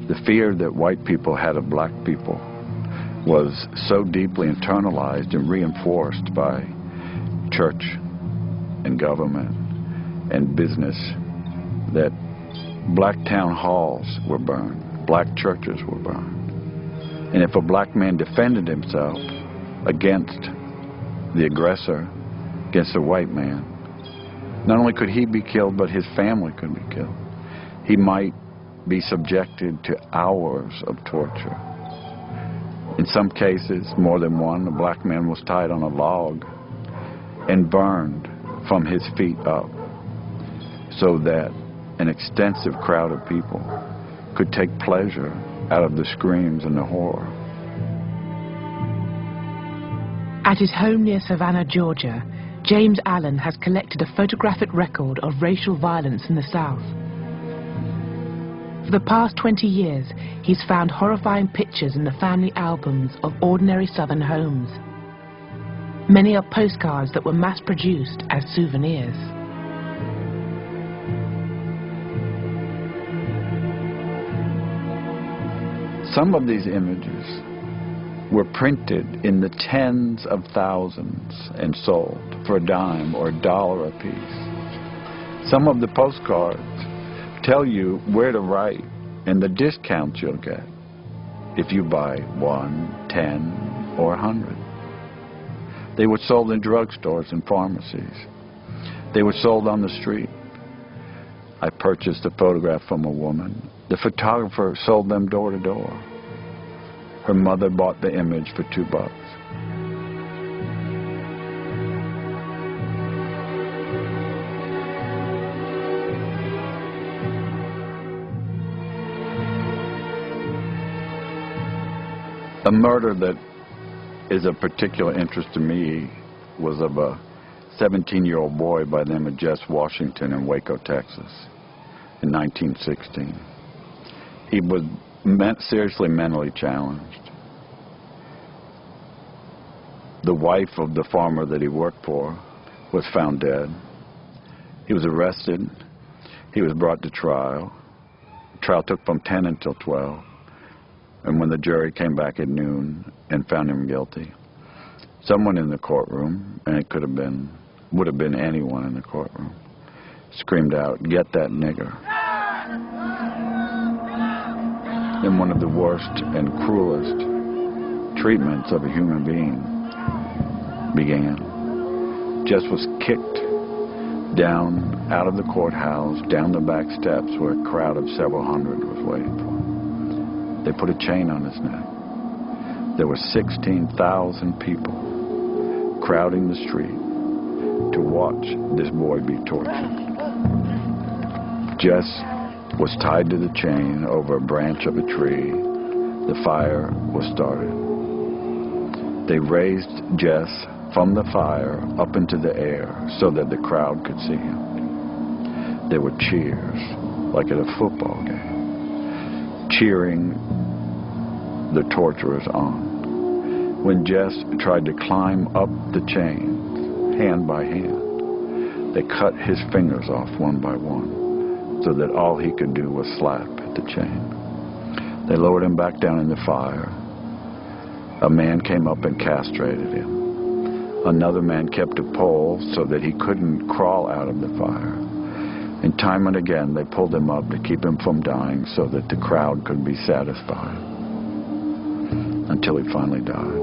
The fear that white people had of black people was so deeply internalized and reinforced by church and government and business that black town halls were burned, black churches were burned. And if a black man defended himself against the aggressor, against a white man, not only could he be killed, but his family could be killed. He might be subjected to hours of torture. In some cases, more than one, a black man was tied on a log and burned from his feet up so that an extensive crowd of people could take pleasure out of the screams and the horror. At his home near Savannah, Georgia, James Allen has collected a photographic record of racial violence in the South. For the past 20 years, he's found horrifying pictures in the family albums of ordinary Southern homes. Many are postcards that were mass-produced as souvenirs. Some of these images were printed in the tens of thousands and sold for a dime or $1 a piece. Some of the postcards tell you where to write and the discounts you'll get if you buy 1, 10, or 100. They were sold in drugstores and pharmacies. They were sold on the street. I purchased a photograph from a woman. The photographer sold them door to door. Her mother bought the image for $2. A murder that is of particular interest to me was of a 17-year-old boy by the name of Jess Washington in Waco, Texas, in 1916. He was seriously mentally challenged. The wife of the farmer that he worked for was found dead. He was arrested. He was brought to trial. The trial took from 10 until 12. And when the jury came back at noon and found him guilty, someone in the courtroom, and it would have been anyone in the courtroom, screamed out, "Get that nigger." Then one of the worst and cruelest treatments of a human being began. Jess was kicked down out of the courthouse, down the back steps where a crowd of several hundred was waiting for him. They put a chain on his neck. There were 16,000 people crowding the street to watch this boy be tortured. Jess was tied to the chain over a branch of a tree. The fire was started. They raised Jess from the fire up into the air so that the crowd could see him. There were cheers, like at a football game, cheering the torturers on. When Jess tried to climb up the chains, hand by hand, they cut his fingers off one by one so that all he could do was slap at the chain. They lowered him back down in the fire. A man came up and castrated him. Another man kept a pole so that he couldn't crawl out of the fire. And time and again, they pulled him up to keep him from dying so that the crowd could be satisfied, until he finally died.